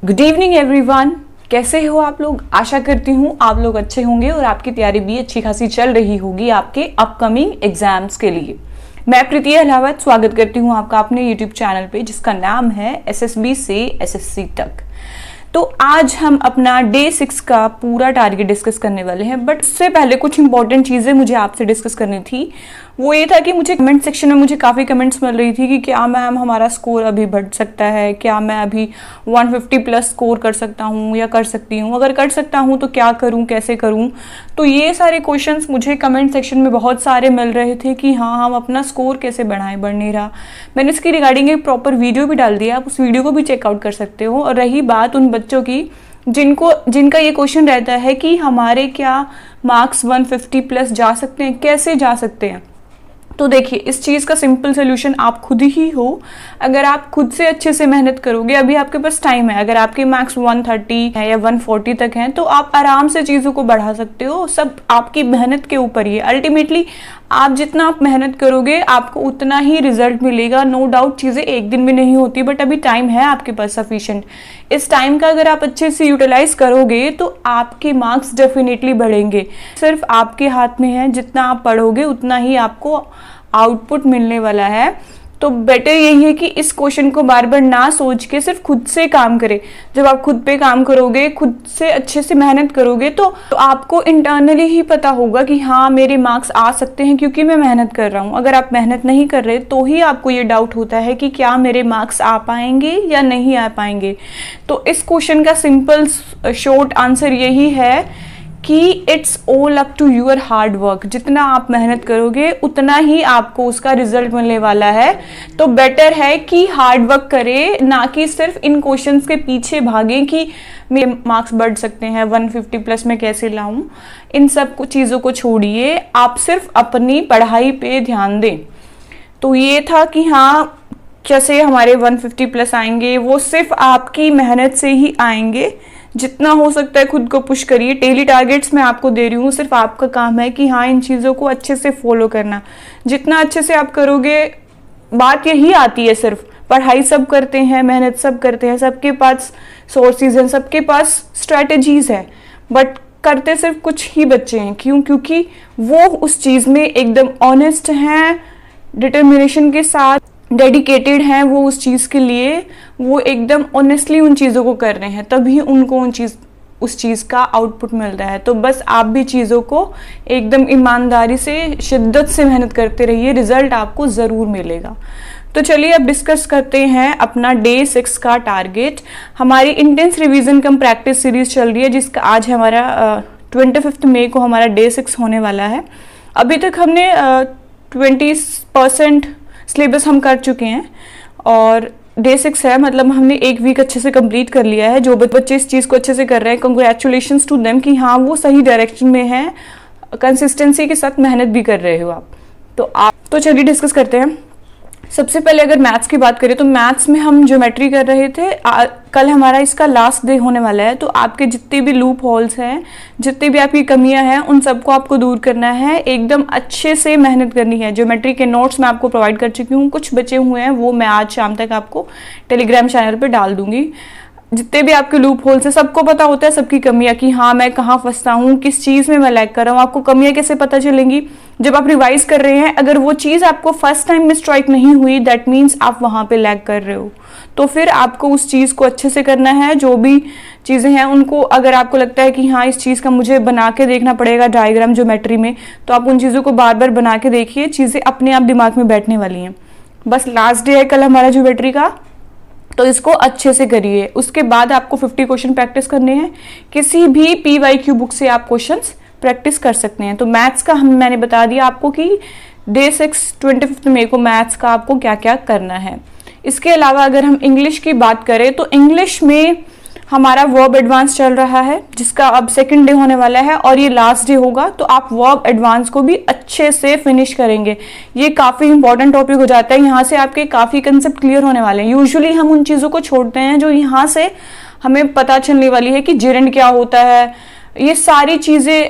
Good evening everyone. कैसे हो आप लोग? आशा करती हूँ आप लोग अच्छे होंगे और आपकी तैयारी भी अच्छी खासी चल रही होगी आपके अपकमिंग एग्जाम्स के लिए। मैं प्रीति अहलावत स्वागत करती हूँ आपका अपने यूट्यूब चैनल पे जिसका नाम है एसएसबी से एसएससी तक। तो आज हम अपना डे 6 का पूरा टारगेट डिस्कस करने वाले हैं, बट उससे पहले कुछ इंपॉर्टेंट चीज़ें मुझे आपसे डिस्कस करनी थी। वो ये था कि मुझे कमेंट सेक्शन में मुझे काफ़ी कमेंट्स मिल रही थी कि क्या मैम हमारा स्कोर अभी बढ़ सकता है, क्या मैं अभी 150 प्लस स्कोर कर सकता हूँ या कर सकती हूँ, अगर कर सकता हूँ तो क्या करूँ, कैसे करूँ। तो ये सारे क्वेश्चंस मुझे कमेंट सेक्शन में बहुत सारे मिल रहे थे कि हाँ हम अपना स्कोर कैसे बढ़ाएं, बढ़ नहीं रहा। मैंने इसकी रिगार्डिंग एक प्रॉपर वीडियो भी डाल दिया, आप उस वीडियो को भी चेकआउट कर सकते हो। और रही बात उन बच्चों की जिनका ये क्वेश्चन रहता है कि हमारे क्या मार्क्स 150 प्लस जा सकते हैं, कैसे जा सकते हैं, तो देखिए इस चीज़ का सिंपल सोल्यूशन आप खुद ही हो। अगर आप खुद से अच्छे से मेहनत करोगे, अभी आपके पास टाइम है, अगर आपके मार्क्स 130 है या 140 तक हैं तो आप आराम से चीज़ों को बढ़ा सकते हो। सब आपकी मेहनत के ऊपर ही है। अल्टीमेटली आप जितना आप मेहनत करोगे आपको उतना ही रिजल्ट मिलेगा। नो डाउट चीज़ें एक दिन में नहीं होती, बट अभी टाइम है आपके पास सफिशिएंट। इस टाइम का अगर आप अच्छे से यूटिलाइज करोगे तो आपके मार्क्स डेफिनेटली बढ़ेंगे। सिर्फ आपके हाथ में है, जितना आप पढ़ोगे उतना ही आपको आउटपुट मिलने वाला है। तो बेटर यही है कि इस क्वेश्चन को बार बार ना सोच के सिर्फ खुद से काम करें। जब आप खुद पे काम करोगे, खुद से अच्छे से मेहनत करोगे तो आपको इंटरनली ही पता होगा कि हाँ मेरे मार्क्स आ सकते हैं क्योंकि मैं मेहनत कर रहा हूँ। अगर आप मेहनत नहीं कर रहे तो ही आपको ये डाउट होता है कि क्या मेरे मार्क्स आ पाएंगे या नहीं आ पाएंगे। तो इस क्वेश्चन का सिंपल शॉर्ट आंसर यही है कि it's all up to your hard work. जितना आप मेहनत करोगे उतना ही आपको उसका रिजल्ट मिलने वाला है। तो बेटर है कि हार्ड वर्क करें, ना कि सिर्फ इन क्वेश्चंस के पीछे भागें कि मेरे मार्क्स बढ़ सकते हैं 150 प्लस में कैसे लाऊं। इन सब चीज़ों को छोड़िए, आप सिर्फ अपनी पढ़ाई पे ध्यान दें। तो ये था कि हाँ कैसे हमारे 150 प्लस आएंगे, वो सिर्फ आपकी मेहनत से ही आएंगे। जितना हो सकता है खुद को पुश करिए। डेली टारगेट्स मैं आपको दे रही हूँ, सिर्फ आपका काम है कि हाँ इन चीज़ों को अच्छे से फॉलो करना। जितना अच्छे से आप करोगे, बात यही आती है सिर्फ पढ़ाई सब करते हैं, मेहनत सब करते हैं, सबके पास सोर्सेज हैं, सबके पास स्ट्रैटेजीज है, बट करते सिर्फ कुछ ही बच्चे हैं। क्यों? क्योंकि वो उस चीज़ में एकदम ऑनेस्ट हैं, डिटर्मिनेशन के साथ डेडिकेटेड हैं वो उस चीज़ के लिए, वो एकदम ऑनेस्टली उन चीज़ों को कर रहे हैं, तभी उनको उस चीज़ का आउटपुट मिल रहा है। तो बस आप भी चीज़ों को एकदम ईमानदारी से, शिद्दत से मेहनत करते रहिए, रिजल्ट आपको ज़रूर मिलेगा। तो चलिए अब डिस्कस करते हैं अपना डे 6 का टारगेट। हमारी इंटेंस रिवीजन कम प्रैक्टिस सीरीज चल रही है, जिसका आज हमारा 25 मई को हमारा डे 6 होने वाला है। अभी तक हमने 20% सिलेबस हम कर चुके हैं और डे 6 है, मतलब हमने एक वीक अच्छे से कंप्लीट कर लिया है। जो बच्चे इस चीज़ को अच्छे से कर रहे हैं, कंग्रेचुलेशंस टू देम कि हाँ वो सही डायरेक्शन में है, कंसिस्टेंसी के साथ मेहनत भी कर रहे हो आप। तो चलिए डिस्कस करते हैं। सबसे पहले अगर मैथ्स की बात करें तो मैथ्स में हम ज्योमेट्री कर रहे थे। कल हमारा इसका लास्ट डे होने वाला है। तो आपके जितने भी लूप होल्स हैं, जितनी भी आपकी कमियां हैं, उन सबको आपको दूर करना है, एकदम अच्छे से मेहनत करनी है। ज्योमेट्री के नोट्स मैं आपको प्रोवाइड कर चुकी हूँ, कुछ बचे हुए हैं वो मैं आज शाम तक आपको टेलीग्राम चैनल पर डाल दूंगी। जितने भी आपके लूप होल्स हैं, सबको पता होता है सबकी कमियां कि हाँ मैं कहाँ फंसता हूँ, किस चीज़ में मैं लैग कर रहा हूँ। आपको कमियां कैसे पता चलेंगी? जब आप रिवाइज कर रहे हैं, अगर वो चीज़ आपको फर्स्ट टाइम में स्ट्राइक नहीं हुई, दैट मीन्स आप वहाँ पे लैग कर रहे हो। तो फिर आपको उस चीज़ को अच्छे से करना है। जो भी चीज़ें हैं उनको, अगर आपको लगता है कि हाँ इस चीज़ का मुझे बना के देखना पड़ेगा डायग्राम ज्योमेट्री में, तो आप उन चीज़ों को बार बार बना के देखिए, चीज़ें अपने आप दिमाग में बैठने वाली हैं। बस लास्ट डे है कल हमारा ज्योमेट्री का, तो इसको अच्छे से करिए। उसके बाद आपको 50 क्वेश्चन प्रैक्टिस करने हैं। किसी भी PYQ बुक से आप क्वेश्चंस प्रैक्टिस कर सकते हैं। तो मैथ्स का मैंने बता दिया आपको कि डे 6 25 मई को मैथ्स का आपको क्या क्या करना है। इसके अलावा अगर हम इंग्लिश की बात करें तो इंग्लिश में हमारा वर्ब एडवांस चल रहा है, जिसका अब सेकंड डे होने वाला है और ये लास्ट डे होगा। तो आप वर्ब एडवांस को भी अच्छे से फिनिश करेंगे। ये काफ़ी इंपॉर्टेंट टॉपिक हो जाता है, यहाँ से आपके काफ़ी कंसेप्ट क्लियर होने वाले हैं। यूजुअली हम उन चीज़ों को छोड़ते हैं जो यहाँ से हमें पता चलने वाली है कि जेरेंड क्या होता है, ये सारी चीज़ें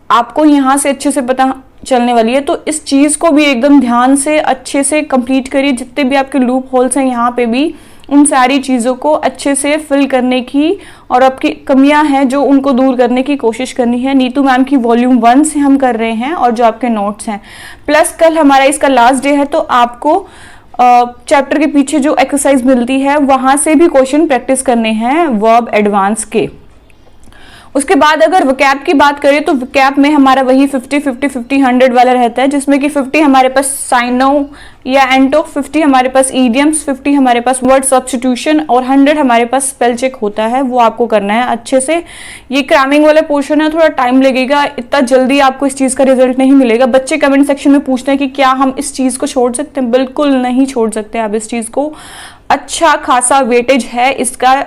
आपको यहाँ से अच्छे से पता चलने वाली है। तो इस चीज़ को भी एकदम ध्यान से अच्छे से कंप्लीट करिए। जितने भी आपके लूप होल्स हैं यहाँ पे भी उन सारी चीज़ों को अच्छे से फिल करने की और आपकी कमियां हैं जो उनको दूर करने की कोशिश करनी है। नीतू मैम की वॉल्यूम 1 से हम कर रहे हैं और जो आपके नोट्स हैं, प्लस कल हमारा इसका लास्ट डे है, तो आपको चैप्टर के पीछे जो एक्सरसाइज मिलती है वहां से भी क्वेश्चन प्रैक्टिस करने हैं वर्ब एडवांस के। उसके बाद अगर वकैब की बात करें तो वकैब में हमारा वही 50-50-50-100 वाला रहता है, जिसमें कि 50 हमारे पास साइनो या एंटो, 50 हमारे पास ईडियम्स, 50 हमारे पास वर्ड सब्स्टिट्यूशन और 100 हमारे पास स्पेल चेक होता है। वो आपको करना है अच्छे से। ये क्रैमिंग वाला पोर्शन है, थोड़ा टाइम लगेगा, इतना जल्दी आपको इस चीज़ का रिजल्ट नहीं मिलेगा। बच्चे कमेंट सेक्शन में पूछते हैं कि क्या हम इस चीज़ को छोड़ सकते हैं? बिल्कुल नहीं छोड़ सकते आप इस चीज़ को। अच्छा खासा वेटेज है इसका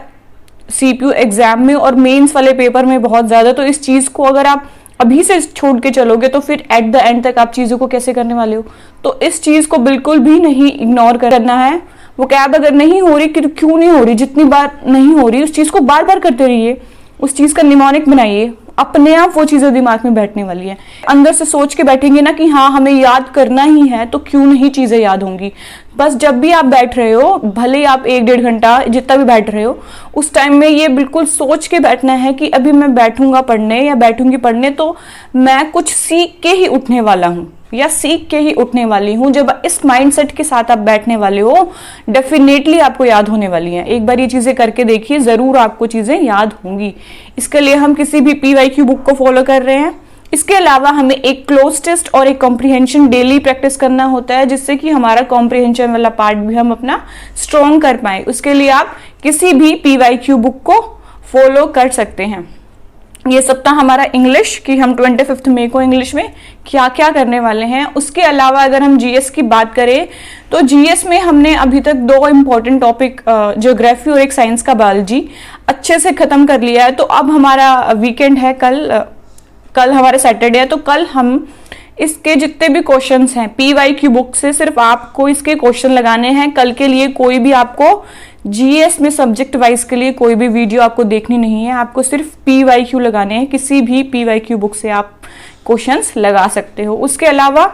सीपीयू एग्जाम में और मेंस वाले पेपर में बहुत ज़्यादा, तो इस चीज़ को अगर आप अभी से छोड़ के चलोगे तो फिर एट द एंड तक आप चीज़ों को कैसे करने वाले हो? तो इस चीज़ को बिल्कुल भी नहीं इग्नोर करना है। वो कैब अगर नहीं हो रही, क्यों नहीं हो रही, जितनी बार नहीं हो रही उस चीज़ को बार बार करते रहिए, उस चीज़ का निमोनिक बनाइए, अपने आप वो चीज़ें दिमाग में बैठने वाली है। अंदर से सोच के बैठेंगे ना कि हाँ हमें याद करना ही है, तो क्यों नहीं चीज़ें याद होंगी। बस जब भी आप बैठ रहे हो, भले ही आप 1-1.5 घंटा जितना भी बैठ रहे हो, उस टाइम में ये बिल्कुल सोच के बैठना है कि अभी मैं बैठूंगा पढ़ने या बैठूंगी पढ़ने तो मैं कुछ सीख के ही उठने वाला हूँ या सीख के ही उठने वाली हूँ। जब इस माइंडसेट के साथ आप बैठने वाले हो, डेफिनेटली आपको याद होने वाली हैं। एक बार ये चीज़ें करके देखिए, ज़रूर आपको चीज़ें याद होंगी। इसके लिए हम किसी भी PYQ बुक को फॉलो कर रहे हैं। इसके अलावा हमें एक क्लोज टेस्ट और एक कॉम्प्रिहेंशन डेली प्रैक्टिस करना होता है, जिससे कि हमारा कॉम्प्रिहेंशन वाला पार्ट भी हम अपना स्ट्रॉन्ग कर पाए। उसके लिए आप किसी भी PYQ बुक को फॉलो कर सकते हैं। ये सप्ताह हमारा इंग्लिश की, हम 25 मई को इंग्लिश में क्या क्या करने वाले हैं। उसके अलावा अगर हम GS की बात करें तो GS में हमने अभी तक 2 इम्पॉर्टेंट टॉपिक, ज्योग्राफी और एक साइंस का बायोलॉजी, अच्छे से खत्म कर लिया है। तो अब हमारा वीकेंड है, कल हमारा सैटरडे है, तो कल हम इसके जितने भी क्वेश्चंस हैं PYQ बुक से सिर्फ आपको इसके क्वेश्चन लगाने हैं। कल के लिए कोई भी आपको GS में सब्जेक्ट वाइज के लिए कोई भी वीडियो आपको देखनी नहीं है, आपको सिर्फ PYQ लगाने हैं। किसी भी PYQ बुक से आप क्वेश्चंस लगा सकते हो। उसके अलावा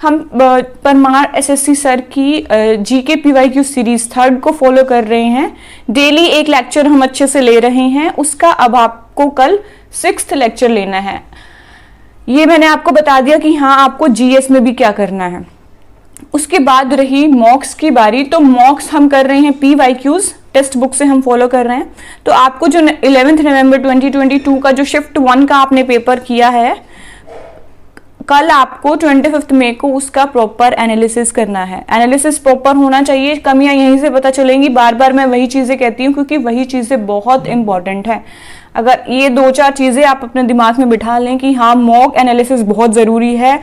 हम परमार SSC सर की GK PYQ सीरीज 3rd को फॉलो कर रहे हैं। डेली एक लेक्चर हम अच्छे से ले रहे हैं, उसका अब आपको कल 6th लेक्चर लेना है। ये मैंने आपको बता दिया कि हाँ आपको GS में भी क्या करना है। उसके बाद रही मॉक्स की बारी, तो मॉक्स हम कर रहे हैं PYQs टेक्स्ट बुक से हम फॉलो कर रहे हैं। तो आपको जो 11 नवंबर 2022 का जो शिफ्ट 1 का आपने पेपर किया है, कल आपको 25 मई को उसका प्रॉपर एनालिसिस करना है। एनालिसिस प्रॉपर होना चाहिए, कमियां यहीं से पता चलेंगी। बार बार मैं वही चीज़ें कहती हूँ क्योंकि वही चीज़ें बहुत इंपॉर्टेंट है। अगर ये 2-4 चीज़ें आप अपने दिमाग में बिठा लें कि हाँ मॉक एनालिसिस बहुत ज़रूरी है,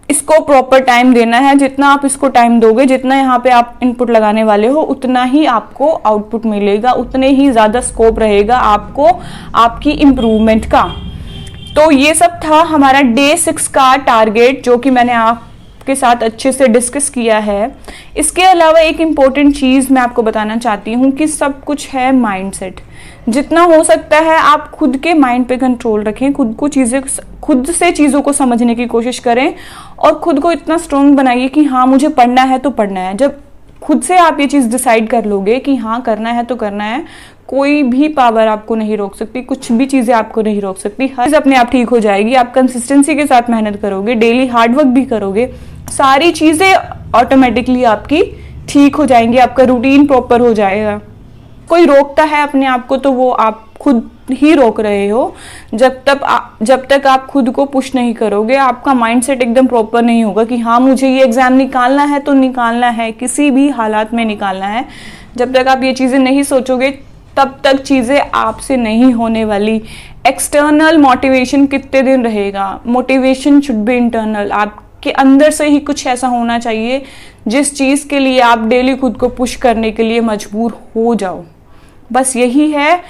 इसको प्रॉपर टाइम देना है, जितना आप इसको टाइम दोगे, जितना यहाँ पे आप इनपुट लगाने वाले हो, उतना ही आपको आउटपुट मिलेगा, उतने ही ज़्यादा स्कोप रहेगा आपको आपकी इम्प्रूवमेंट का। तो ये सब था हमारा डे 6 का टारगेट, जो कि मैंने आपके साथ अच्छे से डिस्कस किया है। इसके अलावा एक इम्पॉर्टेंट चीज़ मैं आपको बताना चाहती हूँ कि सब कुछ है माइंडसेट। जितना हो सकता है आप खुद के माइंड पे कंट्रोल रखें, खुद से चीज़ों को समझने की कोशिश करें और खुद को इतना स्ट्रॉन्ग बनाइए कि हाँ मुझे पढ़ना है तो पढ़ना है। जब खुद से आप ये चीज़ डिसाइड कर लोगे कि हाँ करना है तो करना है, कोई भी पावर आपको नहीं रोक सकती, कुछ भी चीज़ें आपको नहीं रोक सकती। हर चीज़ अपने आप ठीक हो जाएगी। आप कंसिस्टेंसी के साथ मेहनत करोगे, डेली हार्डवर्क भी करोगे, सारी चीज़ें ऑटोमेटिकली आपकी ठीक हो जाएंगी, आपका रूटीन प्रॉपर हो जाएगा। कोई रोकता है अपने आप को तो वो आप खुद ही रोक रहे हो। जब तक आप खुद को पुश नहीं करोगे, आपका माइंडसेट एकदम प्रॉपर नहीं होगा कि हाँ मुझे ये एग्जाम निकालना है तो निकालना है, किसी भी हालात में निकालना है। जब तक आप ये चीज़ें नहीं सोचोगे तब तक चीज़ें आपसे नहीं होने वाली। एक्सटर्नल मोटिवेशन कितने दिन रहेगा? Motivation should be internal. आपके अंदर से ही कुछ ऐसा होना चाहिए जिस चीज़ के लिए आप डेली खुद को पुश करने के लिए मजबूर हो जाओ। बस यही है,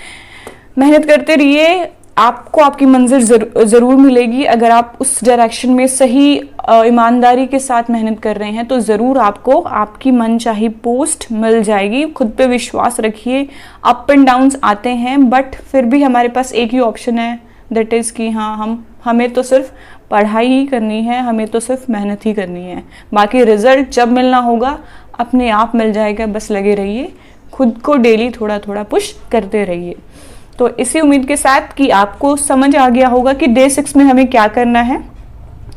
मेहनत करते रहिए, आपको आपकी मंजिल ज़रूर मिलेगी। अगर आप उस डायरेक्शन में सही ईमानदारी के साथ मेहनत कर रहे हैं तो ज़रूर आपको आपकी मनचाही पोस्ट मिल जाएगी। खुद पे विश्वास रखिए। अप एंड डाउन्स आते हैं, बट फिर भी हमारे पास एक ही ऑप्शन है, दैट इज़ कि हाँ हमें तो सिर्फ पढ़ाई ही करनी है, हमें तो सिर्फ मेहनत ही करनी है। बाकी रिजल्ट जब मिलना होगा अपने आप मिल जाएगा, बस लगे रहिए। खुद को डेली थोड़ा थोड़ा पुश करते रहिए। तो इसी उम्मीद के साथ कि आपको समझ आ गया होगा कि डे 6 में हमें क्या करना है।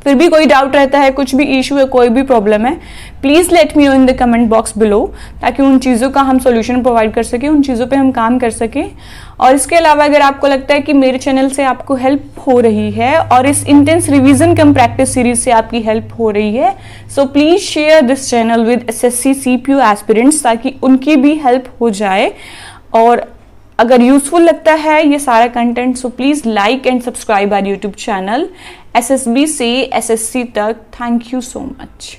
फिर भी कोई डाउट रहता है, कुछ भी इशू है, कोई भी प्रॉब्लम है, please let me know in the comment box below, ताकि उन चीज़ों का हम सॉल्यूशन प्रोवाइड कर सकें, उन चीज़ों पे हम काम कर सकें। और इसके अलावा अगर आपको लगता है कि मेरे चैनल से आपको हेल्प हो रही है और इस इंटेंस रिवीजन कम प्रैक्टिस सीरीज से आपकी हेल्प हो रही है, so please share this channel with SSC CPO aspirants, ताकि उनकी भी हेल्प हो जाए। और अगर यूजफुल लगता है ये सारा content, so please like and subscribe our YouTube channel SSB से SSC तक। Thank you so much.